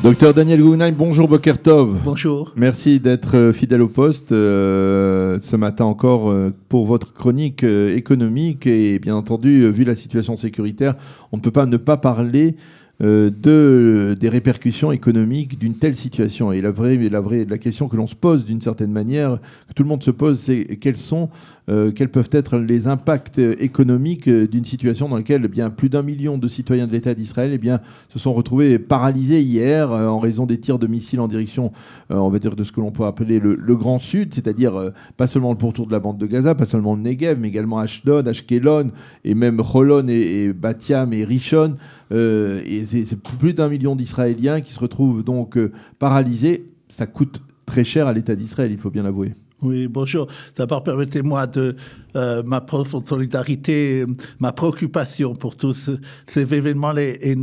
Docteur Daniel Guggenheim, bonjour Boker Tov. Bonjour. Merci d'être fidèle au poste ce matin encore pour votre chronique économique. Et bien entendu, vu la situation sécuritaire, on ne peut pas ne pas parler des répercussions économiques d'une telle situation. Et la question que l'on se pose d'une certaine manière, que tout le monde se pose, c'est quels peuvent être les impacts économiques d'une situation dans laquelle bien, plus d'1 million de citoyens de l'État d'Israël se sont retrouvés paralysés hier en raison des tirs de missiles en direction, on va dire, de ce que l'on peut appeler le Grand Sud, c'est-à-dire pas seulement le pourtour de la bande de Gaza, pas seulement le Negev, mais également Ashdod, Ashkelon, et même Holon et Bat-Yam et Rishon. Et c'est plus d'1 million d'Israéliens qui se retrouvent donc paralysés. Ça coûte très cher à l'État d'Israël, il faut bien l'avouer. Oui, bonjour. D'abord, permettez-moi de ma profonde solidarité, ma préoccupation pour tous ces événements et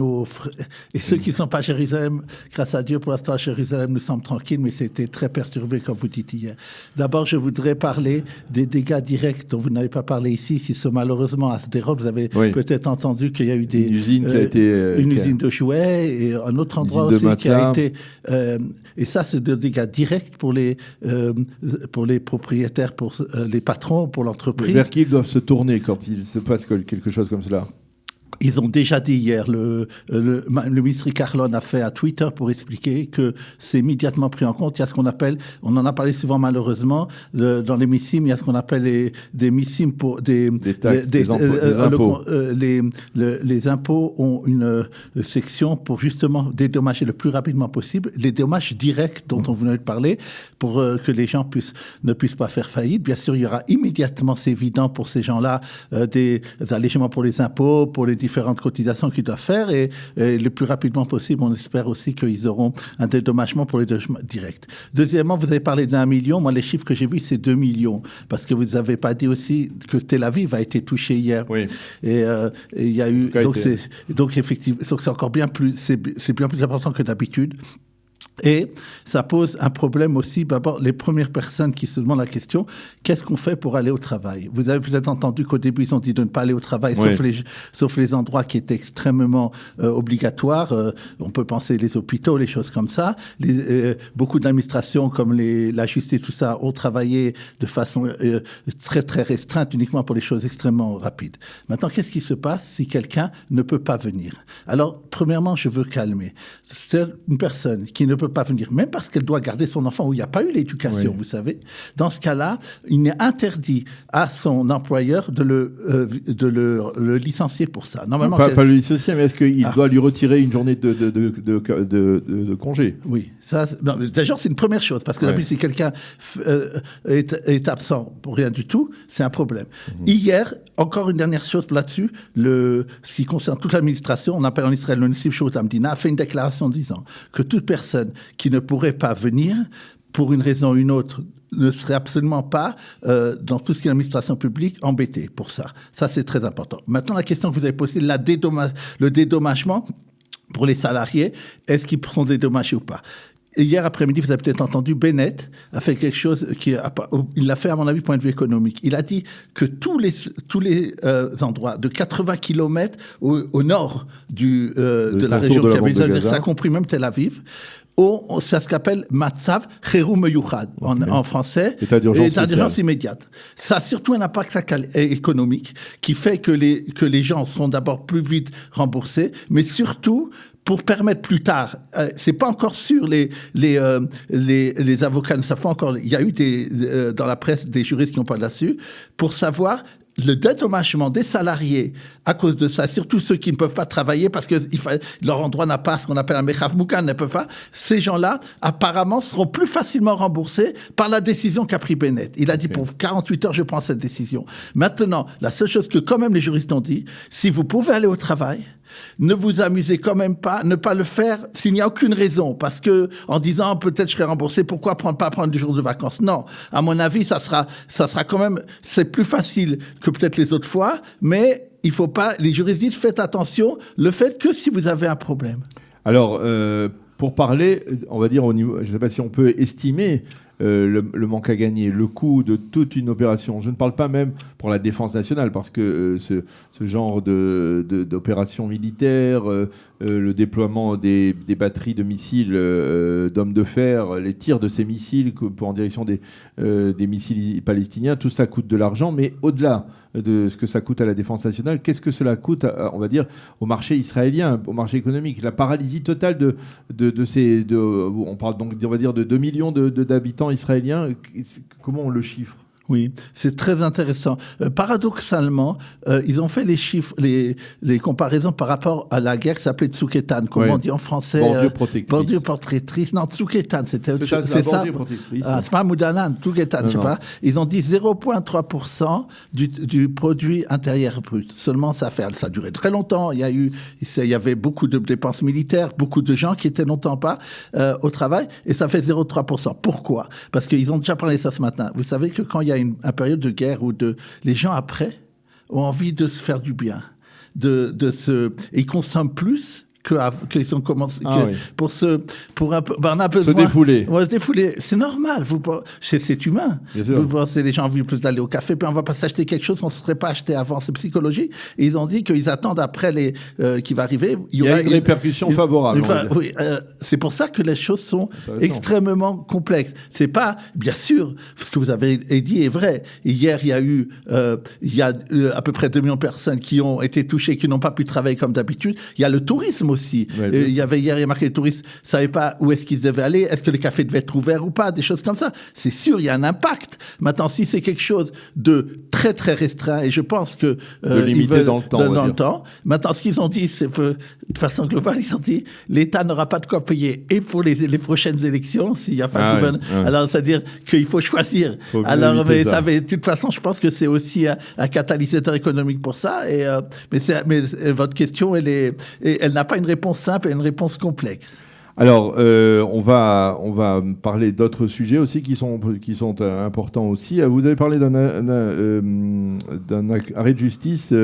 ceux qui ne sont pas à Jérusalem. Grâce à Dieu, pour l'instant, à Jérusalem, nous sommes tranquilles, mais c'était très perturbé, comme vous dites hier. D'abord, je voudrais parler des dégâts directs dont vous n'avez pas parlé ici. Si c'est malheureusement à Sderot, vous avez peut-être entendu qu'il y a eu une usine de jouets et un autre endroit aussi qui a été... et ça, c'est des dégâts directs pour les propriétaires, pour les patrons, pour l'entreprise. Vers qui ils doivent se tourner quand il se passe quelque chose comme cela ? Ils ont déjà dit hier, le ministre Carlon a fait à Twitter pour expliquer que c'est immédiatement pris en compte. Il y a ce qu'on appelle, on en a parlé souvent malheureusement, dans les missimes, il y a ce qu'on appelle des missimes pour des taxes, des impôts. Les impôts ont une section pour justement dédommager le plus rapidement possible les dommages directs dont on venait de parler, pour que les gens ne puissent pas faire faillite. Bien sûr, il y aura immédiatement, c'est évident pour ces gens-là, des allègements pour les impôts, pour les différentes cotisations qu'ils doivent faire et le plus rapidement possible, on espère aussi qu'ils auront un dédommagement pour les dommages directs. Deuxièmement, vous avez parlé d'1 million. Moi, les chiffres que j'ai vus, c'est 2 millions. Parce que vous n'avez pas dit aussi que Tel Aviv a été touché hier. Oui. Et il y a eu... Donc, effectivement, c'est encore bien plus... C'est bien plus important que d'habitude. Et ça pose un problème aussi, d'abord, les premières personnes qui se demandent la question, qu'est-ce qu'on fait pour aller au travail ? Vous avez peut-être entendu qu'au début, ils ont dit de ne pas aller au travail, sauf les endroits qui étaient extrêmement obligatoires. On peut penser les hôpitaux, les choses comme ça. Beaucoup d'administrations comme la justice, tout ça, ont travaillé de façon très, très restreinte, uniquement pour les choses extrêmement rapides. Maintenant, qu'est-ce qui se passe si quelqu'un ne peut pas venir ? Alors, premièrement, je veux calmer. C'est une personne qui ne peut pas venir, même parce qu'elle doit garder son enfant où il n'y a pas eu l'éducation, vous savez. Dans ce cas-là, il est interdit à son employeur de le licencier pour ça. Normalement, pas le licencier, mais est-ce qu'il doit lui retirer une journée de congé ? Oui. Déjà, c'est une première chose, parce que si quelqu'un est absent pour rien du tout, c'est un problème. Hier, encore une dernière chose là-dessus, ce qui concerne toute l'administration, on appelle en Israël le Nessiv Shorut Hamdina, a fait une déclaration disant que toute personne qui ne pourrait pas venir, pour une raison ou une autre, ne serait absolument pas, dans tout ce qui est l'administration publique, embêtée pour ça. Ça, c'est très important. Maintenant, la question que vous avez posée, le dédommagement pour les salariés, est-ce qu'ils seront dédommagés ou pas ? Hier après-midi, vous avez peut-être entendu, Bennett a fait quelque chose il l'a fait à mon avis point de vue économique. Il a dit que tous les endroits de 80 km au nord de la région de Gaza, ça compris même Tel Aviv, c'est ce qu'appelle Matzav Cherou Meyuchad en français, état d'urgence immédiate. Ça a surtout un impact économique qui fait que les gens seront d'abord plus vite remboursés, mais surtout pour permettre plus tard, c'est pas encore sûr, les avocats ne savent pas encore, il y a eu dans la presse des juristes qui ont parlé là-dessus, pour savoir le dédommagement des salariés à cause de ça, surtout ceux qui ne peuvent pas travailler parce que leur endroit n'a pas ce qu'on appelle un mechav moukan, ne peut pas. Ces gens-là, apparemment, seront plus facilement remboursés par la décision qu'a pris Bennett. Il a dit pour 48 heures, je prends cette décision. Maintenant, la seule chose que quand même les juristes ont dit, si vous pouvez aller au travail, ne vous amusez quand même pas, ne pas le faire s'il n'y a aucune raison. Parce que, en disant, peut-être je serai remboursé, pourquoi pas prendre du jour de vacances? Non. À mon avis, ça sera quand même, c'est plus facile que peut-être les autres fois, mais il faut pas, les juristes disent, faites attention, le fait que si vous avez un problème. Alors, pour parler, on va dire au niveau, je ne sais pas si on peut estimer le manque à gagner, le coût de toute une opération. Je ne parle pas même pour la défense nationale, parce que ce genre d'opération militaire, le déploiement des batteries de missiles d'hommes de fer, les tirs de ces missiles en direction des missiles palestiniens, tout cela coûte de l'argent, mais au-delà de ce que ça coûte à la défense nationale, qu'est-ce que cela coûte, on va dire, au marché israélien, au marché économique? La paralysie totale on parle donc, on va dire, de 2 millions d'habitants israéliens. Comment on le chiffre? Oui, c'est très intéressant. Paradoxalement, ils ont fait les chiffres, les comparaisons par rapport à la guerre qui s'appelait Tsuketan, comme on dit en français. Bordure protectrice. Non, Tsuketan, c'est ça. Protectrice. C'est pas Moudanan, Tsuketan, je sais pas. Ils ont dit 0,3% du produit intérieur brut. Seulement ça a duré très longtemps. Il y avait beaucoup de dépenses militaires, beaucoup de gens qui étaient longtemps pas au travail, et ça fait 0,3%. Pourquoi? Parce qu'ils ont déjà parlé de ça ce matin. Vous savez que quand il y a une période de guerre où les gens après ont envie de se faire du bien, et ils consomment plus qu'ils ont commencé pour un peu, on a besoin, se défouler. On va se défouler. C'est normal. C'est humain. Vous pensez, les gens ont envie plus d'aller au café, puis on va pas s'acheter quelque chose qu'on ne se serait pas acheté avant. C'est psychologique. Et ils ont dit qu'ils attendent après qui va arriver. Il y a une répercussion favorable. Oui, c'est pour ça que les choses sont extrêmement complexes. C'est pas, bien sûr, ce que vous avez dit est vrai. Hier, il y a à peu près 2 millions de personnes qui ont été touchées, qui n'ont pas pu travailler comme d'habitude. Il y a le tourisme aussi. Il y avait hier, il y a marqué les touristes ne savaient pas où est-ce qu'ils devaient aller, est-ce que les cafés devaient être ouverts ou pas, des choses comme ça. C'est sûr, il y a un impact. Maintenant, si c'est quelque chose de très très restreint, et je pense que limité dans le temps. Maintenant, ce qu'ils ont dit, c'est de façon globale, ils ont dit l'État n'aura pas de quoi payer et pour les prochaines élections s'il n'y a pas de gouvernement. Alors, c'est-à-dire qu'il faut choisir. Alors, mais de toute façon, je pense que c'est aussi un catalyseur économique pour ça. Mais votre question, elle n'a pas une réponse simple et une réponse complexe. Alors, on va parler d'autres sujets aussi qui sont importants aussi. Vous avez parlé d'un arrêt de justice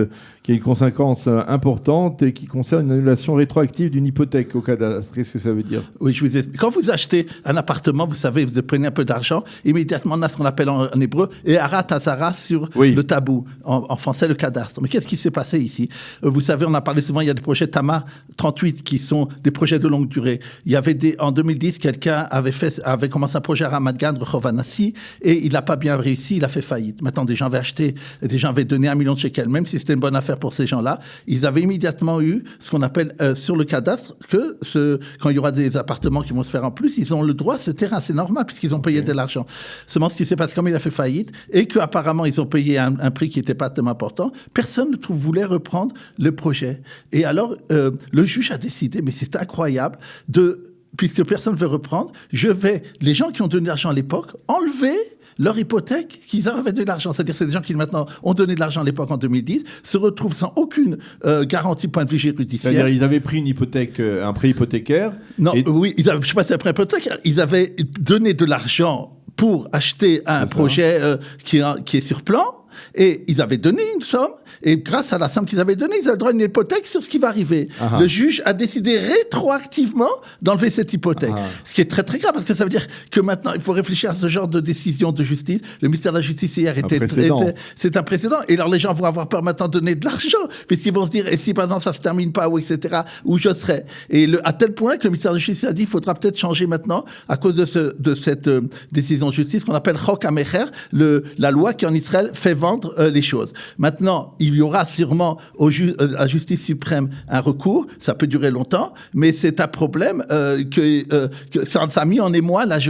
qui a une conséquence importante et qui concerne une annulation rétroactive d'une hypothèque au cadastre. Qu'est-ce que ça veut dire? Oui, je vous explique. Quand vous achetez un appartement, vous savez, vous prenez un peu d'argent, immédiatement on a ce qu'on appelle en hébreu et harat hazara sur le tabou, en français le cadastre. Mais qu'est-ce qui s'est passé ici? Vous savez, on a parlé souvent, il y a des projets Tama 38 qui sont des projets de longue durée. Il y avait en 2010, quelqu'un avait commencé un projet à Ramat Gan, Rehov Anassi, et il n'a pas bien réussi, il a fait faillite. Maintenant, des gens avaient acheté, des gens avaient donné 1 million de shekels, même si c'était une bonne affaire pour ces gens-là. Ils avaient immédiatement eu ce qu'on appelle sur le cadastre, quand il y aura des appartements qui vont se faire en plus, ils ont le droit à ce terrain, c'est normal, puisqu'ils ont payé de l'argent. Seulement, ce qui s'est passé, comme il a fait faillite, et qu'apparemment, ils ont payé un prix qui n'était pas tellement important, personne ne voulait reprendre le projet. Et alors, le juge a décidé, mais c'est incroyable, puisque personne ne veut reprendre, les gens qui ont donné de l'argent à l'époque, enlever leur hypothèque qu'ils avaient de l'argent. C'est-à-dire c'est des gens qui maintenant ont donné de l'argent à l'époque en 2010, se retrouvent sans aucune garantie point de vue judiciaire. C'est-à-dire ils avaient pris une hypothèque, un prêt hypothécaire. Non, oui, je ne sais pas si c'est un prêt hypothécaire. Ils avaient donné de l'argent pour acheter un projet qui est sur plan. Et ils avaient donné une somme, et grâce à la somme qu'ils avaient donnée, ils avaient droit à une hypothèque sur ce qui va arriver. Le juge a décidé rétroactivement d'enlever cette hypothèque. Ce qui est très très grave, parce que ça veut dire que maintenant, il faut réfléchir à ce genre de décision de justice. Le ministère de la Justice hier c'est un précédent. Et alors les gens vont avoir peur maintenant de donner de l'argent, puisqu'ils vont se dire, et si par exemple ça ne se termine pas, ou etc., où je serai. Et à tel point que le ministère de la Justice a dit, il faudra peut-être changer maintenant, à cause de cette décision de justice qu'on appelle Chok HaMecher, la loi qui en Israël fait vendre les choses. Maintenant, il y aura sûrement à la justice suprême un recours, ça peut durer longtemps, mais c'est un problème que ça a mis en émoi les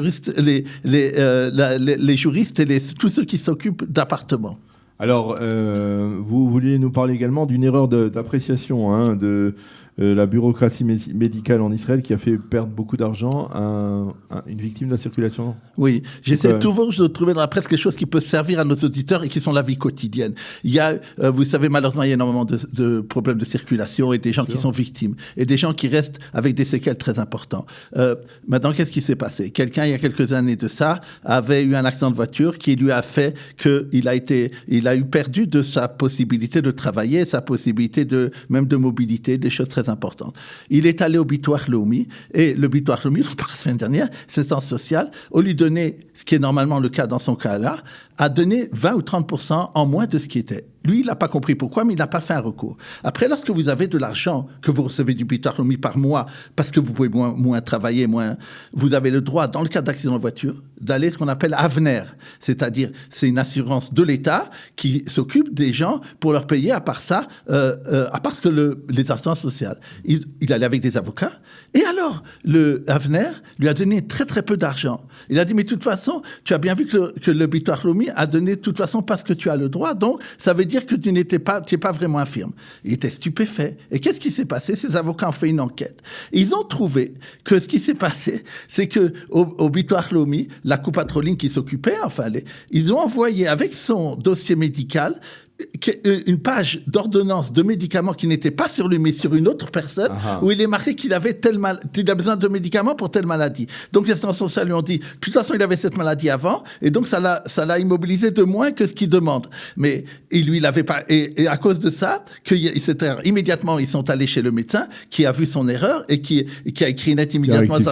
juristes et tous ceux qui s'occupent d'appartements. Alors, vous vouliez nous parler également d'une erreur d'appréciation de la bureaucratie médicale en Israël qui a fait perdre beaucoup d'argent à une victime de la circulation. Oui, j'essaie toujours de trouver dans la presse quelque chose qui peut servir à nos auditeurs et qui sont la vie quotidienne. Il y a, vous savez, malheureusement, il y a énormément de problèmes de circulation et des gens qui sont victimes et des gens qui restent avec des séquelles très importantes. Maintenant, qu'est-ce qui s'est passé? Quelqu'un, il y a quelques années de ça, avait eu un accident de voiture qui lui a fait qu'il a eu perdu de sa possibilité de travailler, sa possibilité même de mobilité, des choses très très importante. Il est allé au Bitoire Leumi, et le Bitoire Leumi, la semaine dernière, l'assistance sociale, au lieu de donner, ce qui est normalement le cas dans son cas-là, a donné 20 ou 30% en moins de ce qui était. Lui, il n'a pas compris pourquoi, mais il n'a pas fait un recours. Après, lorsque vous avez de l'argent que vous recevez du Bitoire Leumi par mois, parce que vous pouvez moins travailler, vous avez le droit, dans le cas d'accident de voiture, d'aller ce qu'on appelle Avner. C'est-à-dire, c'est une assurance de l'État qui s'occupe des gens pour leur payer, à part ça, à part les assurances sociales. Il allait avec des avocats. Et alors, le Avner lui a donné très, très peu d'argent. Il a dit, mais de toute façon, tu as bien vu que le Bitoire Leumi a donné de toute façon parce que tu as le droit, donc ça veut dire que tu n'es pas vraiment infirme. Il était stupéfait. Et qu'est-ce qui s'est passé? Ces avocats ont fait une enquête. Ils ont trouvé que ce qui s'est passé, c'est que au Bitoire Leumi, la co-patrolling qui s'occupait, ils ont envoyé avec son dossier médical une page d'ordonnance de médicaments qui n'était pas sur lui mais sur une autre personne, où il est marqué qu'il avait qu'il a besoin de médicaments pour telle maladie. Donc les assistants sociaux lui ont dit, de toute façon il avait cette maladie avant, et donc ça l'a immobilisé de moins que ce qu'il demande. Mais il l'avait pas, et à cause de ça, immédiatement ils sont allés chez le médecin qui a vu son erreur et qui a écrit une lettre immédiatement. Il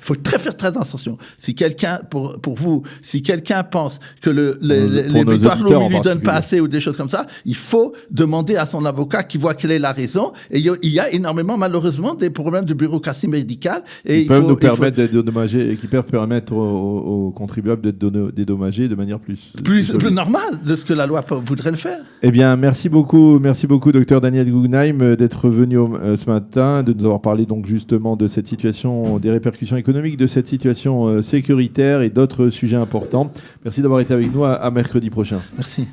faut faire très attention. Si quelqu'un, pour vous, si quelqu'un pense que les Bitoire Leumi lui donnent pas assez ou des choses comme ça, il faut demander à son avocat qui voit quelle est la raison. Et il y a énormément, malheureusement, des problèmes de bureaucratie médicale. Et qui peuvent permettre d'être dédommagés, et qui peuvent permettre aux contribuables d'être dédommagés de manière plus normale de ce que la loi voudrait le faire. Eh bien, merci beaucoup, docteur Daniel Guggenheim, d'être venu ce matin, de nous avoir parlé donc justement de cette situation, des répercussions économiques de cette situation sécuritaire et d'autres sujets importants. Merci d'avoir été avec nous. À mercredi prochain. Merci.